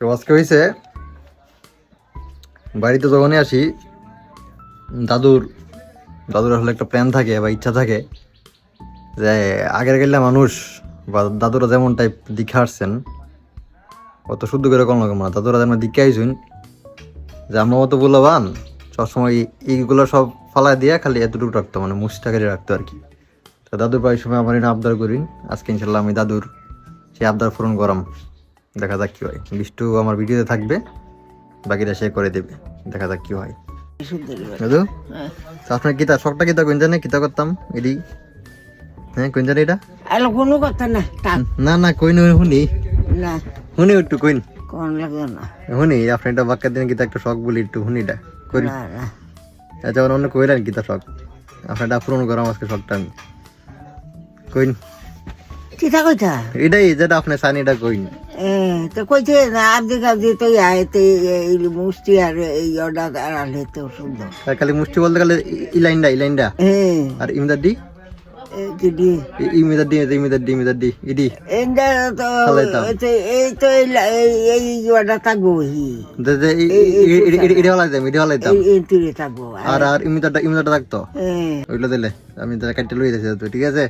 তো আজকে হয়েছে বাড়িতে যখনই আসি দাদুর আসলে একটা প্ল্যান থাকে বা ইচ্ছা থাকে যে আগের গেলে মানুষ বা দাদুরা যেমন টাইপ দিকে আসছেন অত শুদ্ধ করে কোনো রকম না, দাদুরা যেমন দিকে আইসুন যে আমরা মতো বলবান সবসময় এইগুলো সব ফালাই দিয়ে খালি এতটুকু রাখতো, মানে মুছটা করে রাখতো আর কি। তো দাদুর প্রায় সময় আমার এটা আবদার করি, আজকে ইনশাল্লাহ আমি দাদুর সেই আবদার পূরণ করাম। দেখা যাক কি হয়। বিষ্টু আমার ভিডিওতে থাকবে, বাকিটা সে করে দেবে, দেখা যাক কি হয়। দাদু আপনার কিতা শখটা কিতা কোন জানে কিতা করতাম এডি? হ্যাঁ কোন জানে এটা? আলো কোনো কথা না, না না কইন শুনি না শুনি একটু কইন কোন লাগে না, শুনি আপনি এটা বাক্কা দিন কিতা একটা শখ বলি একটু শুনিটা করি। না না আচ্ছা অন্য কইলেন কিতা শখ আপনারটা পূরণ করাম আজকে শখটা আমি কইন। কিতা কইতা এটাই যেটা আপনি চান এটা কইন। তো কইছে না আদি কাদি তো আইতে এই মুষ্টি আর এই অর্ডার আড়ালে তো সুন্দর আর খালি মুষ্টি বলতে গেলে ইলাইন্ডা আর ইমদাদি যদি ইমদাদি ইডি এন্ডা তো এই তো এই অর্ডার থাকবো ইডি হলাইতাম এই তুলে থাকবো আর ইমদাটা থাকতো ওইগুলো দিলে আমি তারা কাটতে লই যাচ্ছি তো ঠিক আছে।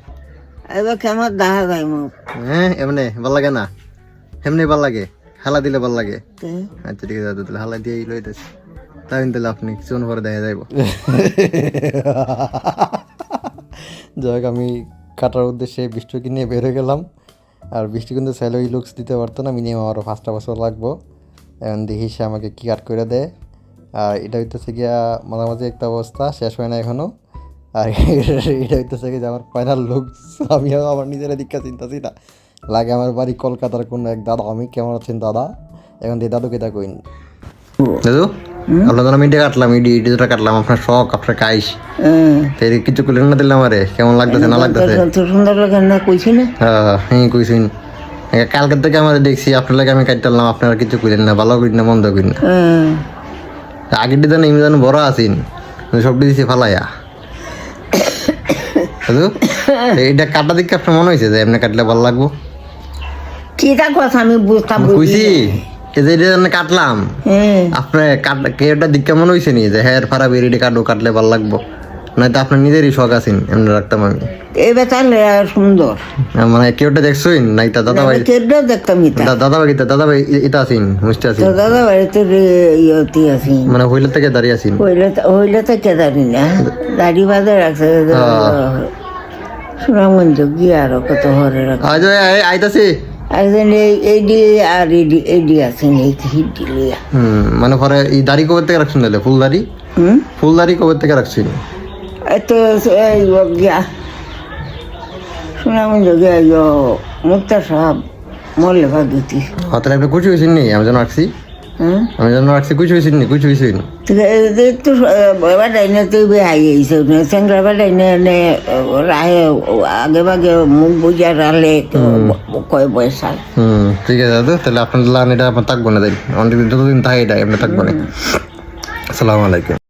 এবার কেমন দেখা যায় মুখ হ্যাঁ এমনি ভাল লাগে না, এমনি ভাল লাগে, হালা দিলে ভাল লাগে। আচ্ছা ঠিক আছে দাদু তাহলে হালা দিয়ে লইতেছি তাই তাহলে আপনি কিছুক্ষণ পরে দেখা যাইব। যাক আমি কাটার উদ্দেশ্যে বৃষ্টিকে নিয়ে বের হয়ে গেলাম। আর বৃষ্টি কিন্তু স্যালারি লুকস দিতে পারতো না, মিনিমাম আরও 5টা বছর লাগবো। এখন দেখি সে আমাকে কি কাট করে দেয়। আর এটা হইতেছে গিয়া মাঝামাঝি একটা অবস্থা, শেষ হয় না এখনও। আর এটা হইতেছে কি যে আমার ফাইনাল লুকস। আমিও আমার নিজের দীক্ষা চিন্তাছি না লাগে। আমার বাড়ি কলকাতার কোনো এক দাদা, আমি কেমন আছেন দাদা? এখন দিয়ে দাদুকে তা কইন। দাদু আপনার জন্য মিডিয়া কাটলাম, ইডিটা কাটলাম, আপনার শখ আপনার কাইস কিছু করলেন না দিলাম। আরে কেমন লাগতেছে না লাগতেছে? সুন্দর লাগে না কইছি না? হ্যাঁ কইছেন। কালকের থেকে আমার দেখছি আপনার লাগে আমি কাটলাম, আপনারা কিছু কইলেন না, ভালো করি না মন্দ করি না। আগের দিন এমনি যেন বড় আছেন সব দিয়েছি ফালাইয়া। দাদু এইটা কাটা দিকে আপনার মনে হয়েছে যে এমনি কাটলে ভালো লাগবো? কিটা কথা আমি বুঝতাম কইছি এই যে কাটলাম আপনার কেউটা দিকে মনে হয়েছে নি যে হ্যাঁ ফারা বেরিয়ে কাটলে ভালো লাগবো? নয়তো আপনার নিজেরই শখ আছেন এমনি রাখতাম আমি। এই বেতালে সুন্দর মানে কেউটা দেখছইন নাই তা দাদা ভাই? কেউটা দেখতাম দাদা ভাই এটা আছেন মুষ্টি আছেন দাদা বাড়িতে ইয়তি আছি মানে হইলে থেকে দাঁড়িয়ে আছেন? হইলে থেকে দাঁড়ি না দাড়ি বাঁধে রাখছে সুনামগঞ্জ গিয়ে আরো কত হরে রাখছে। আইতাছি একজন এইডি আর এইডি আছেন এই হিডি লইয়া। মানে পরে এই দাড়ি কবে থেকে রাখছেন? তাহলে ফুল দাড়ি কবে থেকে রাখছেন? তো এই গিয়া সুনামগঞ্জ গিয়া মুক্তা সাহেব মরলে ভাগিতি। তাহলে আপনি কুচি হয়েছেন নি? আমি যেন রাখছি কুচি হয়েছেন নি? কুচি হয়েছেন একটু বাটাই না তুই হাইছে চেংরা বাটাই না রাহে আগে ভাগে মুখ বুঝা রালে কয় পয়সা। ঠিক আছে দাদু তাহলে আপনার লান এটা আপনার থাকবো না, তাই যতদিন থাকে এটা এমনি থাকবো না। আসসালামু আলাইকুম।